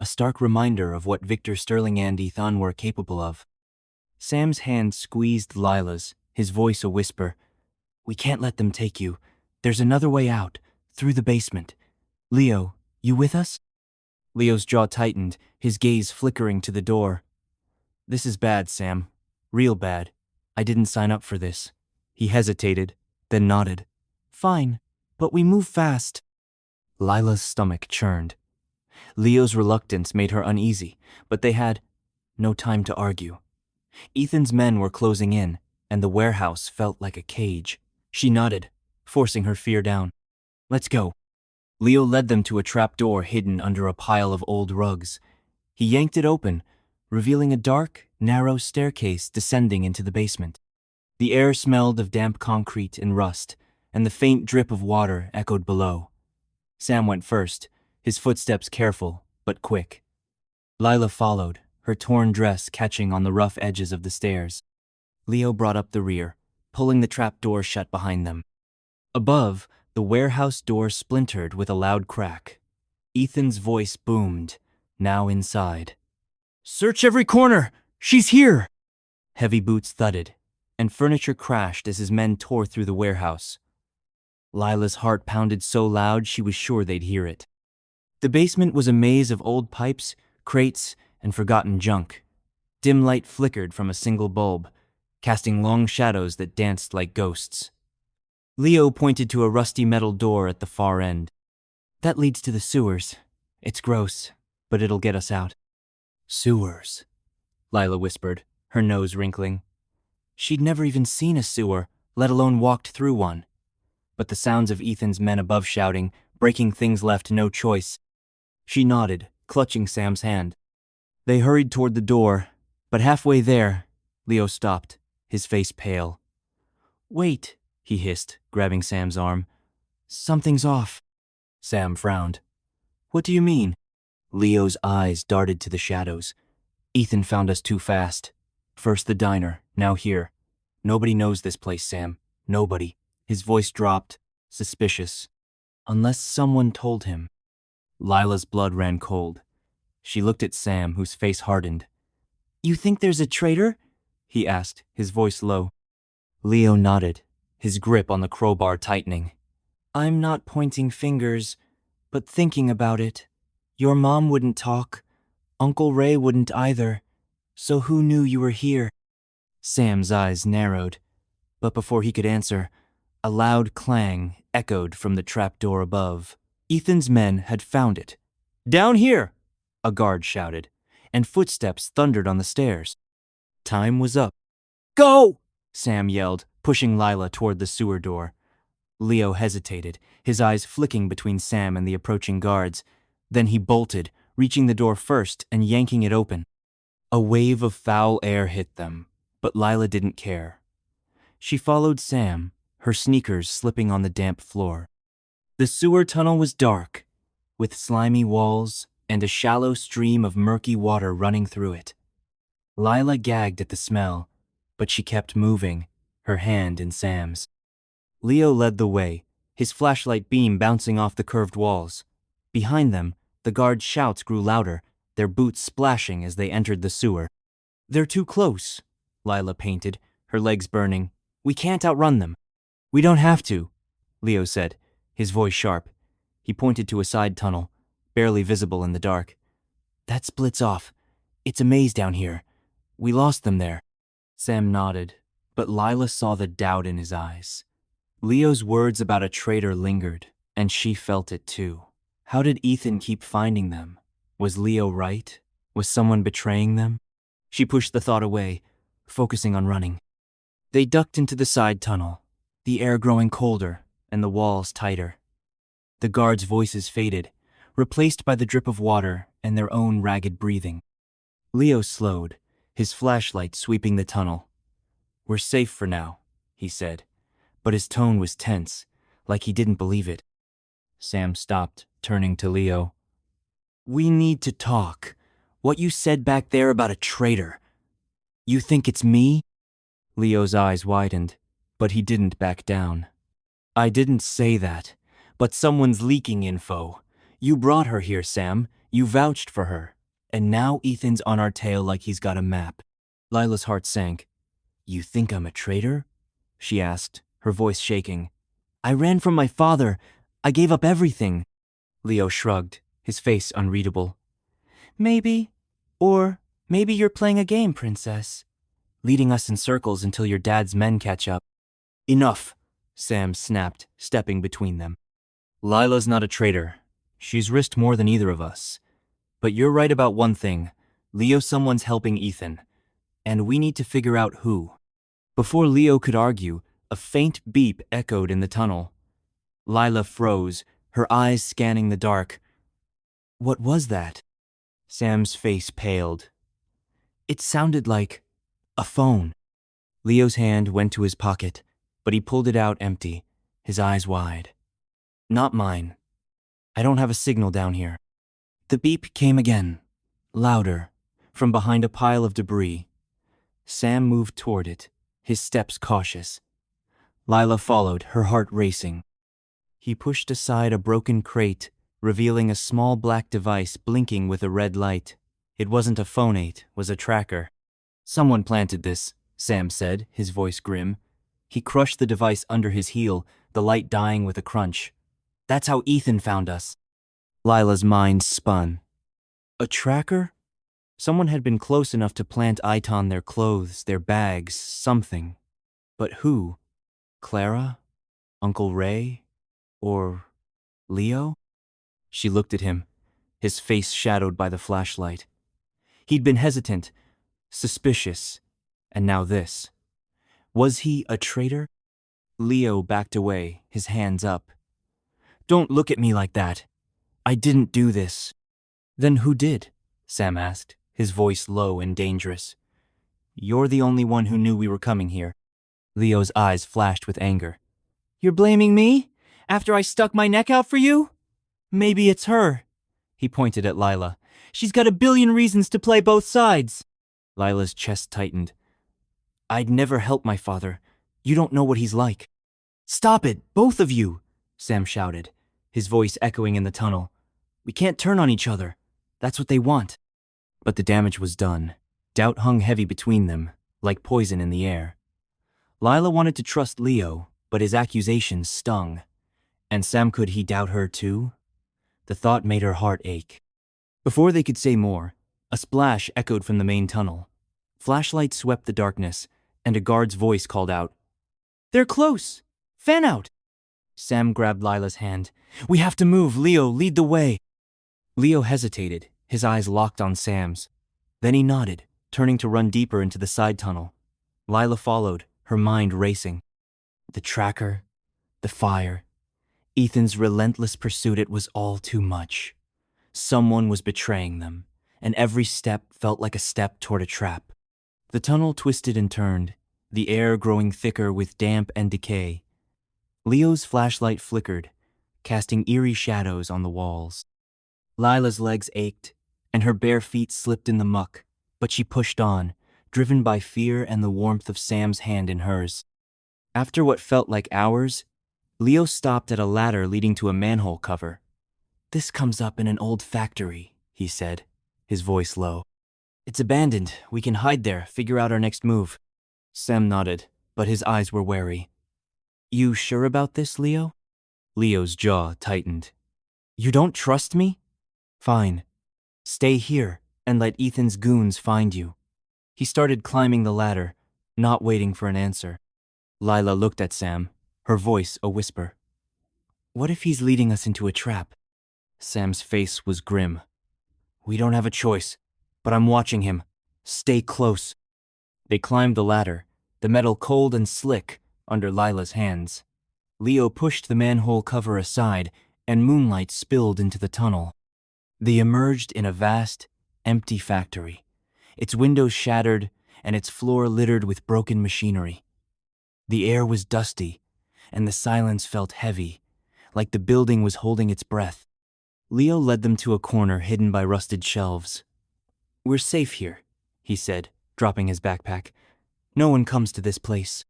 a stark reminder of what Victor Sterling and Ethan were capable of. Sam's hand squeezed Lila's, his voice a whisper. We can't let them take you. There's another way out, through the basement. Leo, you with us? Leo's jaw tightened, his gaze flickering to the door. This is bad, Sam. Real bad. I didn't sign up for this. He hesitated, then nodded. Fine, but we move fast. Lila's stomach churned. Leo's reluctance made her uneasy, but they had no time to argue. Ethan's men were closing in, and the warehouse felt like a cage. She nodded, forcing her fear down. Let's go. Leo led them to a trapdoor hidden under a pile of old rugs. He yanked it open, revealing a dark, narrow staircase descending into the basement. The air smelled of damp concrete and rust, and the faint drip of water echoed below. Sam went first, his footsteps careful but quick. Lila followed, her torn dress catching on the rough edges of the stairs. Leo brought up the rear, pulling the trapdoor shut behind them. Above, the warehouse door splintered with a loud crack. Ethan's voice boomed, now inside. Search every corner! She's here! Heavy boots thudded, and furniture crashed as his men tore through the warehouse. Lila's heart pounded so loud she was sure they'd hear it. The basement was a maze of old pipes, crates, and forgotten junk. Dim light flickered from a single bulb, casting long shadows that danced like ghosts. Leo pointed to a rusty metal door at the far end. That leads to the sewers. It's gross, but it'll get us out. Sewers, Lila whispered, her nose wrinkling. She'd never even seen a sewer, let alone walked through one. But the sounds of Ethan's men above shouting, breaking things left no choice. She nodded, clutching Sam's hand. They hurried toward the door, but halfway there, Leo stopped, his face pale. Wait, he hissed, grabbing Sam's arm. Something's off. Sam frowned. What do you mean? Leo's eyes darted to the shadows. Ethan found us too fast. First the diner, now here. Nobody knows this place, Sam. Nobody. His voice dropped, suspicious. Unless someone told him. Lila's blood ran cold. She looked at Sam, whose face hardened. You think there's a traitor? He asked, his voice low. Leo nodded, his grip on the crowbar tightening. I'm not pointing fingers, but thinking about it. Your mom wouldn't talk. Uncle Ray wouldn't either. So who knew you were here? Sam's eyes narrowed, but before he could answer, a loud clang echoed from the trapdoor above. Ethan's men had found it. Down here! A guard shouted, and footsteps thundered on the stairs. Time was up. Go! Sam yelled, pushing Lila toward the sewer door. Leo hesitated, his eyes flicking between Sam and the approaching guards. Then he bolted, reaching the door first and yanking it open. A wave of foul air hit them, but Lila didn't care. She followed Sam, her sneakers slipping on the damp floor. The sewer tunnel was dark, with slimy walls and a shallow stream of murky water running through it. Lila gagged at the smell, but she kept moving, her hand in Sam's. Leo led the way, his flashlight beam bouncing off the curved walls. Behind them, the guards' shouts grew louder, their boots splashing as they entered the sewer. They're too close, Lila painted, her legs burning. We can't outrun them. We don't have to, Leo said, his voice sharp. He pointed to a side tunnel, barely visible in the dark. That splits off. It's a maze down here. We lost them there. Sam nodded, but Lila saw the doubt in his eyes. Leo's words about a traitor lingered, And she felt it too. How did Ethan keep finding them? Was Leo right? Was someone betraying them? She pushed the thought away, focusing on running. They ducked into the side tunnel, the air growing colder and the walls tighter. The guards' voices faded, replaced by the drip of water and their own ragged breathing. Leo slowed, his flashlight sweeping the tunnel. "We're safe for now," he said, but his tone was tense, like he didn't believe it. Sam stopped, turning to Leo. "We need to talk. What you said back there about a traitor. You think it's me?" Leo's eyes widened, but he didn't back down. "I didn't say that, but someone's leaking info. You brought her here, Sam. You vouched for her. And now Ethan's on our tail like he's got a map." Lila's heart sank. "You think I'm a traitor?" she asked, her voice shaking. "I ran from my father. I gave up everything." Leo shrugged, his face unreadable. "Maybe. Or maybe you're playing a game, princess. Leading us in circles until your dad's men catch up." "Enough," Sam snapped, stepping between them. "Lila's not a traitor. She's risked more than either of us. But you're right about one thing. Leo, someone's helping Ethan. And we need to figure out who." Before Leo could argue, a faint beep echoed in the tunnel. Lila froze, her eyes scanning the dark. "What was that?" Sam's face paled. "It sounded like a phone." Leo's hand went to his pocket, but he pulled it out empty, his eyes wide. "Not mine. I don't have a signal down here." The beep came again, louder, from behind a pile of debris. Sam moved toward it, his steps cautious. Lila followed, her heart racing. He pushed aside a broken crate, revealing a small black device blinking with a red light. It wasn't a phone, it was a tracker. "Someone planted this," Sam said, his voice grim. He crushed the device under his heel, the light dying with a crunch. "That's how Ethan found us." Lila's mind spun. A tracker? Someone had been close enough to plant it on their clothes, their bags, something. But who? Clara? Uncle Ray? Or Leo? She looked at him, his face shadowed by the flashlight. He'd been hesitant, suspicious, and now this. Was he a traitor? Leo backed away, his hands up. "Don't look at me like that. I didn't do this." "Then who did?" Sam asked, his voice low and dangerous. "You're the only one who knew we were coming here." Leo's eyes flashed with anger. "You're blaming me? After I stuck my neck out for you? Maybe it's her." He pointed at Lila. "She's got a billion reasons to play both sides." Lila's chest tightened. "I'd never help my father. You don't know what he's like." "Stop it, both of you!" Sam shouted, his voice echoing in the tunnel. "We can't turn on each other. That's what they want." But the damage was done. Doubt hung heavy between them, like poison in the air. Lila wanted to trust Leo, but his accusations stung. And Sam, could he doubt her too? The thought made her heart ache. Before they could say more, a splash echoed from the main tunnel. Flashlights swept the darkness, and a guard's voice called out, "They're close! Fan out!" Sam grabbed Lila's hand. "We have to move. Leo, lead the way." Leo hesitated, his eyes locked on Sam's. Then he nodded, turning to run deeper into the side tunnel. Lila followed, her mind racing. The tracker, the fire, Ethan's relentless pursuit, it was all too much. Someone was betraying them, and every step felt like a step toward a trap. The tunnel twisted and turned, the air growing thicker with damp and decay. Leo's flashlight flickered, casting eerie shadows on the walls. Lila's legs ached, and her bare feet slipped in the muck, but she pushed on, driven by fear and the warmth of Sam's hand in hers. After what felt like hours, Leo stopped at a ladder leading to a manhole cover. "This comes up in an old factory," he said, his voice low. "It's abandoned. We can hide there, figure out our next move." Sam nodded, but his eyes were wary. "You sure about this, Leo?" Leo's jaw tightened. "You don't trust me? Fine. Stay here and let Ethan's goons find you." He started climbing the ladder, not waiting for an answer. Lila looked at Sam, her voice a whisper. What if he's leading us into a trap? Sam's face was grim. We don't have a choice, but I'm watching him. Stay close. They climbed the ladder, the metal cold and slick under Lila's hands. Leo pushed the manhole cover aside, and moonlight spilled into the tunnel. They emerged in a vast, empty factory, its windows shattered and its floor littered with broken machinery. The air was dusty, and the silence felt heavy, like the building was holding its breath. Leo led them to a corner hidden by rusted shelves. "We're safe here," he said, dropping his backpack. "No one comes to this place."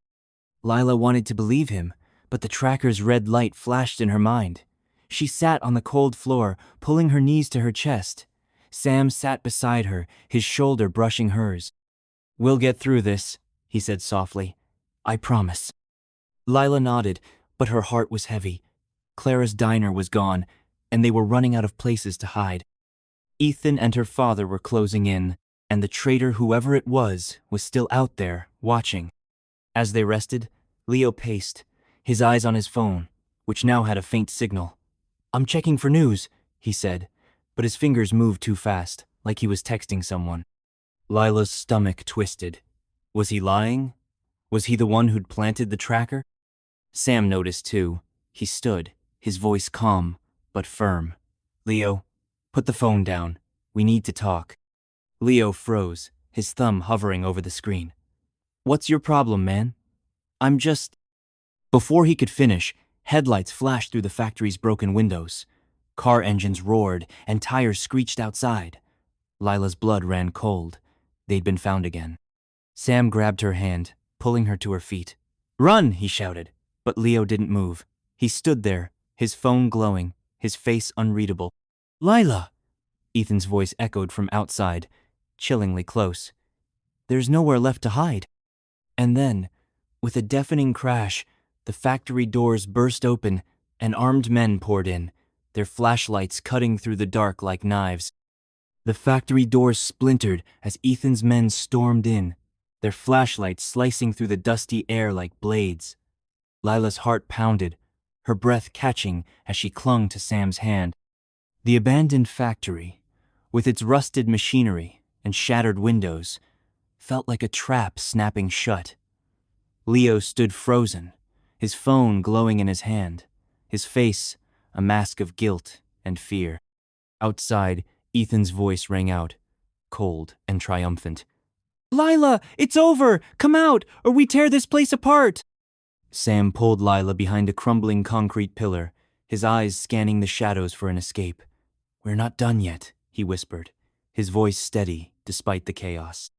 Lila wanted to believe him, but the tracker's red light flashed in her mind. She sat on the cold floor, pulling her knees to her chest. Sam sat beside her, his shoulder brushing hers. "We'll get through this," he said softly. "I promise." Lila nodded, but her heart was heavy. Clara's diner was gone, and they were running out of places to hide. Ethan and her father were closing in, and the traitor, whoever it was still out there, watching. As they rested, Leo paced, his eyes on his phone, which now had a faint signal. "I'm checking for news," he said, but his fingers moved too fast, like he was texting someone. Lila's stomach twisted. Was he lying? Was he the one who'd planted the tracker? Sam noticed too. He stood, his voice calm, but firm. "Leo, put the phone down. We need to talk." Leo froze, his thumb hovering over the screen. "What's your problem, man?" "I'm just—" Before he could finish, headlights flashed through the factory's broken windows. Car engines roared, and tires screeched outside. Lila's blood ran cold. They'd been found again. Sam grabbed her hand, pulling her to her feet. "Run!" he shouted, but Leo didn't move. He stood there, his phone glowing, his face unreadable. "Lila!" Ethan's voice echoed from outside, chillingly close. "There's nowhere left to hide." And then, with a deafening crash, the factory doors burst open and armed men poured in, their flashlights cutting through the dark like knives. The factory doors splintered as Ethan's men stormed in, their flashlights slicing through the dusty air like blades. Lila's heart pounded, her breath catching as she clung to Sam's hand. The abandoned factory, with its rusted machinery and shattered windows, felt like a trap snapping shut. Leo stood frozen, his phone glowing in his hand, his face a mask of guilt and fear. Outside, Ethan's voice rang out, cold and triumphant. "Lila, it's over! Come out, or we tear this place apart!" Sam pulled Lila behind a crumbling concrete pillar, his eyes scanning the shadows for an escape. "We're not done yet," he whispered, his voice steady despite the chaos.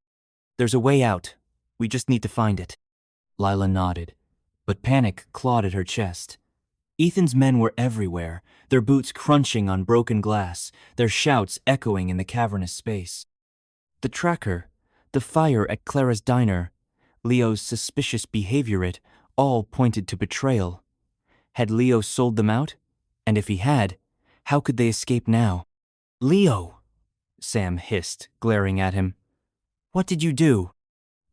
"There's a way out. We just need to find it." Lila nodded, but panic clawed at her chest. Ethan's men were everywhere, their boots crunching on broken glass, their shouts echoing in the cavernous space. The tracker, the fire at Clara's diner, Leo's suspicious behavior, it all pointed to betrayal. Had Leo sold them out? And if he had, how could they escape now? "Leo!" Sam hissed, glaring at him. "What did you do?"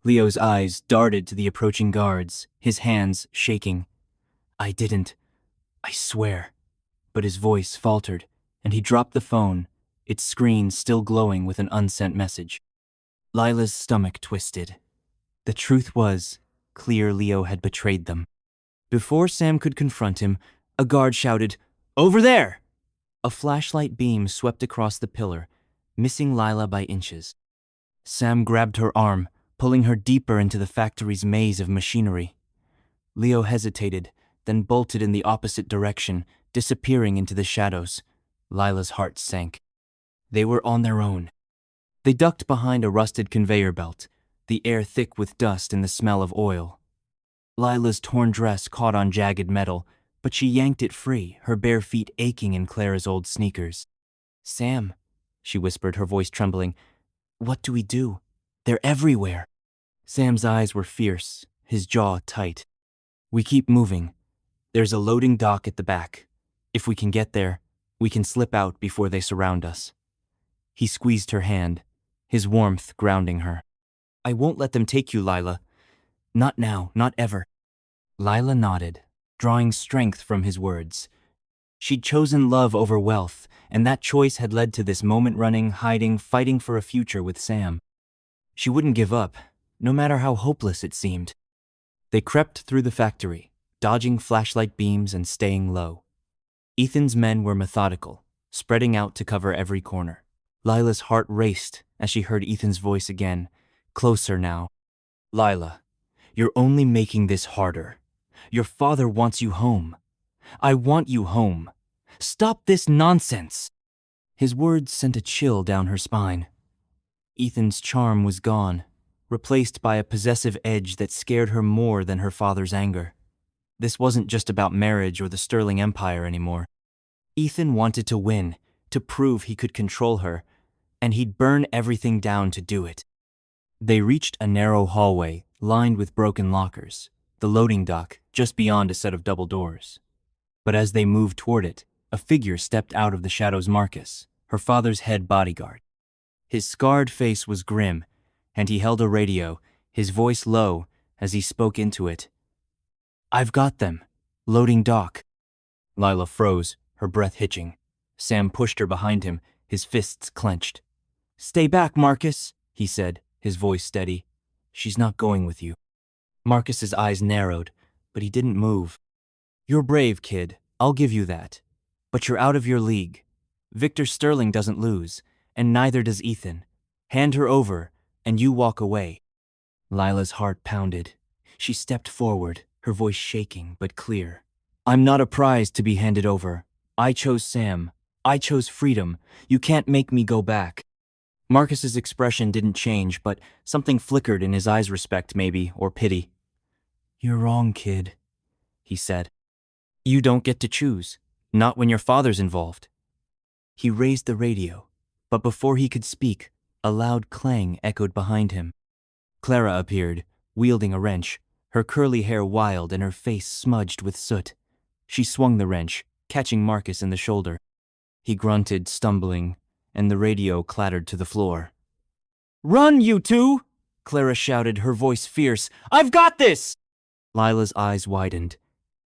Leo's eyes darted to the approaching guards, his hands shaking. "I didn't. I swear." But his voice faltered, and he dropped the phone, its screen still glowing with an unsent message. Lila's stomach twisted. The truth was, clear Leo had betrayed them. Before Sam could confront him, a guard shouted, "Over there!" A flashlight beam swept across the pillar, missing Lila by inches. Sam grabbed her arm, pulling her deeper into the factory's maze of machinery. Leo hesitated, then bolted in the opposite direction, disappearing into the shadows. Lila's heart sank. They were on their own. They ducked behind a rusted conveyor belt, the air thick with dust and the smell of oil. Lila's torn dress caught on jagged metal, but she yanked it free, her bare feet aching in Clara's old sneakers. "Sam," she whispered, her voice trembling, "what do we do? They're everywhere." Sam's eyes were fierce, his jaw tight. "We keep moving. There's a loading dock at the back. If we can get there, we can slip out before they surround us." He squeezed her hand, his warmth grounding her. "I won't let them take you, Lila. Not now, not ever." Lila nodded, drawing strength from his words. She'd chosen love over wealth, and that choice had led to this moment running, hiding, fighting for a future with Sam. She wouldn't give up, no matter how hopeless it seemed. They crept through the factory, dodging flashlight beams and staying low. Ethan's men were methodical, spreading out to cover every corner. Lila's heart raced as she heard Ethan's voice again, closer now. Lila, you're only making this harder. Your father wants you home. I want you home. Stop this nonsense. His words sent a chill down her spine. Ethan's charm was gone, replaced by a possessive edge that scared her more than her father's anger. This wasn't just about marriage or the Sterling Empire anymore. Ethan wanted to win, to prove he could control her, and he'd burn everything down to do it. They reached a narrow hallway lined with broken lockers, the loading dock just beyond a set of double doors. But as they moved toward it, a figure stepped out of the shadows. Marcus, her father's head bodyguard. His scarred face was grim, and he held a radio, his voice low as he spoke into it. I've got them. Loading dock. Lila froze, her breath hitching. Sam pushed her behind him, his fists clenched. Stay back, Marcus, he said, his voice steady. She's not going with you. Marcus's eyes narrowed, but he didn't move. You're brave, kid. I'll give you that. But you're out of your league. Victor Sterling doesn't lose, and neither does Ethan. Hand her over, and you walk away. Lila's heart pounded. She stepped forward, her voice shaking but clear. I'm not a prize to be handed over. I chose Sam. I chose freedom. You can't make me go back. Marcus's expression didn't change, but something flickered in his eyes, respect maybe, or pity. You're wrong, kid, he said. You don't get to choose, not when your father's involved. He raised the radio, but before he could speak, a loud clang echoed behind him. Clara appeared, wielding a wrench, her curly hair wild and her face smudged with soot. She swung the wrench, catching Marcus in the shoulder. He grunted, stumbling, and the radio clattered to the floor. Run, you two! Clara shouted, her voice fierce. I've got this! Lila's eyes widened.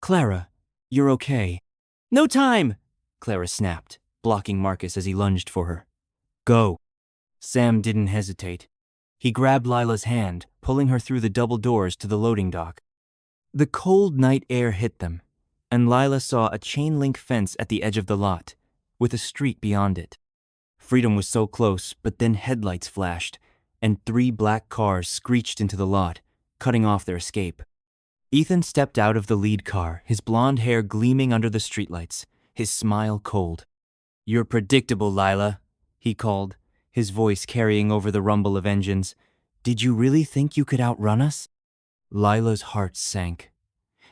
Clara, you're okay. No time! Clara snapped, blocking Marcus as he lunged for her. Go. Sam didn't hesitate. He grabbed Lila's hand, pulling her through the double doors to the loading dock. The cold night air hit them, and Lila saw a chain-link fence at the edge of the lot, with a street beyond it. Freedom was so close, but then headlights flashed, and 3 black cars screeched into the lot, cutting off their escape. Ethan stepped out of the lead car, his blonde hair gleaming under the streetlights, his smile cold. You're predictable, Lila, he called, his voice carrying over the rumble of engines. Did you really think you could outrun us? Lila's heart sank.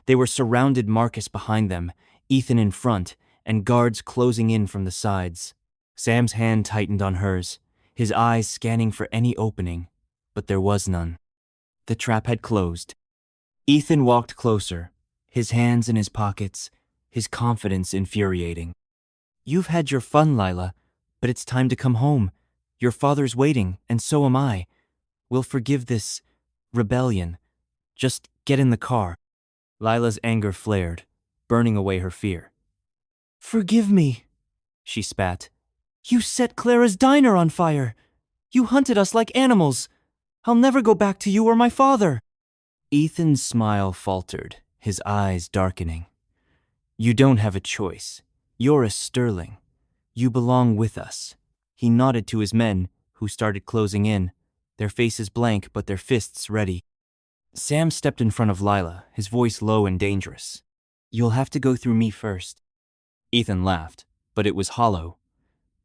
They were surrounded, Marcus behind them, Ethan in front, and guards closing in from the sides. Sam's hand tightened on hers, his eyes scanning for any opening, but there was none. The trap had closed. Ethan walked closer, his hands in his pockets, his confidence infuriating. You've had your fun, Lila, but it's time to come home. Your father's waiting, and so am I. We'll forgive this rebellion. Just get in the car. Lila's anger flared, burning away her fear. Forgive me, she spat. You set Clara's diner on fire. You hunted us like animals. I'll never go back to you or my father. Ethan's smile faltered, his eyes darkening. You don't have a choice. You're a Sterling. You belong with us. He nodded to his men, who started closing in, their faces blank but their fists ready. Sam stepped in front of Lila, his voice low and dangerous. You'll have to go through me first. Ethan laughed, but it was hollow.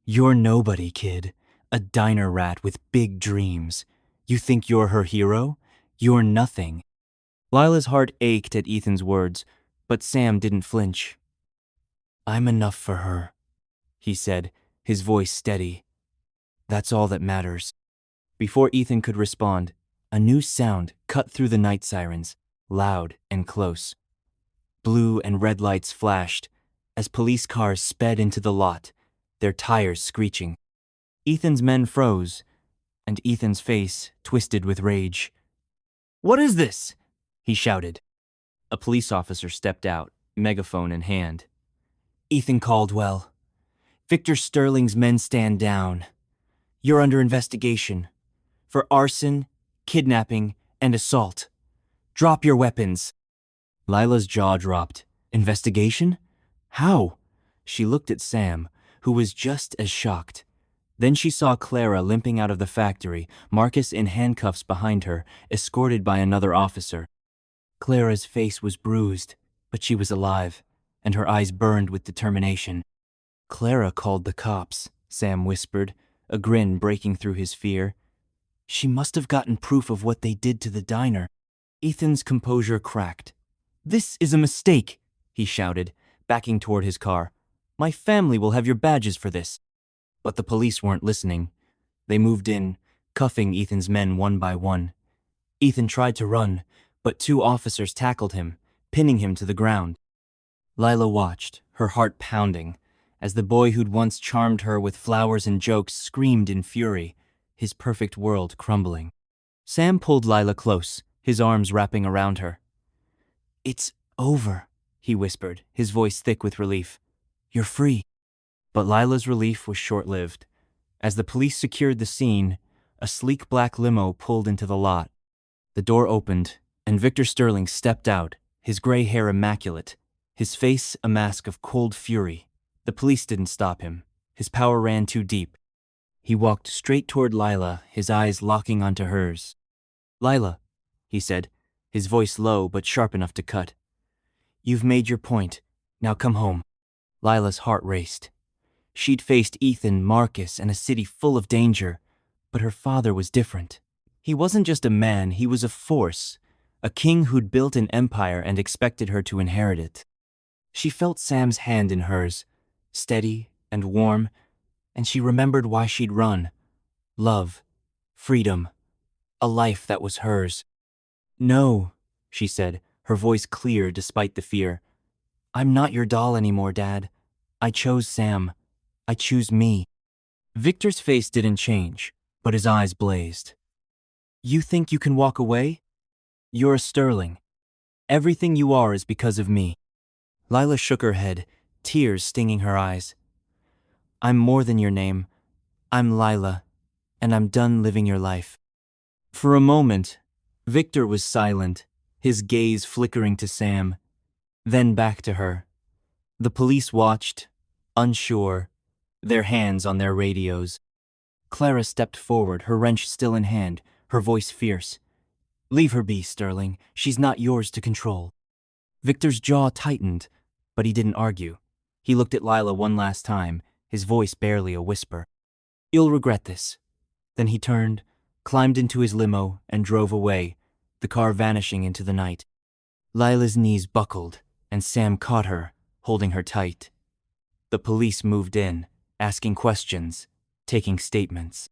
You're nobody, kid. A diner rat with big dreams. You think you're her hero? You're nothing. Lila's heart ached at Ethan's words, but Sam didn't flinch. I'm enough for her, he said, his voice steady. That's all that matters. Before Ethan could respond, a new sound cut through the night sirens, loud and close. Blue and red lights flashed as police cars sped into the lot, their tires screeching. Ethan's men froze, and Ethan's face twisted with rage. What is this? He shouted. A police officer stepped out, megaphone in hand. Ethan Caldwell. Victor Sterling's men stand down. You're under investigation for arson, kidnapping, and assault. Drop your weapons. Lila's jaw dropped. Investigation? How? She looked at Sam, who was just as shocked. Then she saw Clara limping out of the factory, Marcus in handcuffs behind her, escorted by another officer. Clara's face was bruised, but she was alive, and her eyes burned with determination. Clara called the cops, Sam whispered, a grin breaking through his fear. She must have gotten proof of what they did to the diner. Ethan's composure cracked. This is a mistake, he shouted, backing toward his car. My family will have your badges for this. But the police weren't listening. They moved in, cuffing Ethan's men one by one. Ethan tried to run, but two officers tackled him, pinning him to the ground. Lila watched, her heart pounding, as the boy who'd once charmed her with flowers and jokes screamed in fury, his perfect world crumbling. Sam pulled Lila close, his arms wrapping around her. It's over, he whispered, his voice thick with relief. You're free. But Lila's relief was short-lived. As the police secured the scene, a sleek black limo pulled into the lot. The door opened, and Victor Sterling stepped out, his gray hair immaculate, his face a mask of cold fury. The police didn't stop him. His power ran too deep. He walked straight toward Lila, his eyes locking onto hers. Lila, he said, his voice low but sharp enough to cut. You've made your point. Now come home. Lila's heart raced. She'd faced Ethan, Marcus, and a city full of danger, but her father was different. He wasn't just a man, he was a force, a king who'd built an empire and expected her to inherit it. She felt Sam's hand in hers, steady and warm, and she remembered why she'd run. Love, freedom, a life that was hers. No, she said, her voice clear despite the fear. I'm not your doll anymore, Dad. I chose Sam. I choose me. Victor's face didn't change, but his eyes blazed. You think you can walk away? You're a Sterling. Everything you are is because of me. Lila shook her head, tears stinging her eyes. I'm more than your name. I'm Lila, and I'm done living your life. For a moment, Victor was silent, his gaze flickering to Sam, then back to her. The police watched, unsure, their hands on their radios. Clara stepped forward, her wrench still in hand, her voice fierce. Leave her be, Sterling. She's not yours to control. Victor's jaw tightened, but he didn't argue. He looked at Lila one last time, his voice barely a whisper. You'll regret this. Then he turned, climbed into his limo, and drove away, the car vanishing into the night. Lila's knees buckled, and Sam caught her, holding her tight. The police moved in, asking questions, taking statements.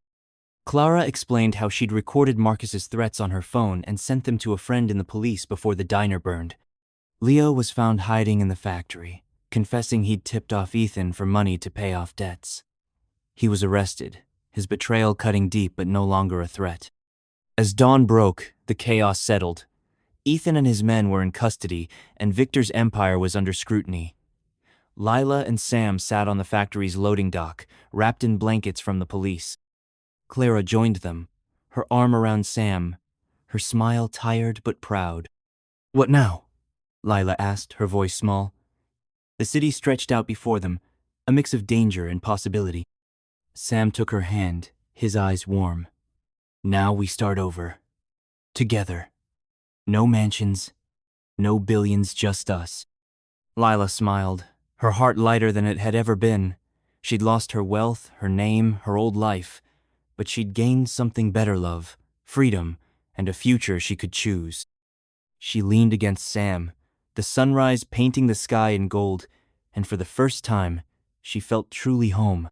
Clara explained how she'd recorded Marcus's threats on her phone and sent them to a friend in the police before the diner burned. Leo was found hiding in the factory, confessing he'd tipped off Ethan for money to pay off debts. He was arrested, his betrayal cutting deep but no longer a threat. As dawn broke, the chaos settled. Ethan and his men were in custody, and Victor's empire was under scrutiny. Lila and Sam sat on the factory's loading dock, wrapped in blankets from the police. Clara joined them, her arm around Sam, her smile tired but proud. What now? Lila asked, her voice small. The city stretched out before them, a mix of danger and possibility. Sam took her hand, his eyes warm. Now we start over. Together. No mansions, no billions, just us. Lila smiled, her heart lighter than it had ever been. She'd lost her wealth, her name, her old life, but she'd gained something better, love, freedom, and a future she could choose. She leaned against Sam, the sunrise painting the sky in gold, and for the first time, she felt truly home.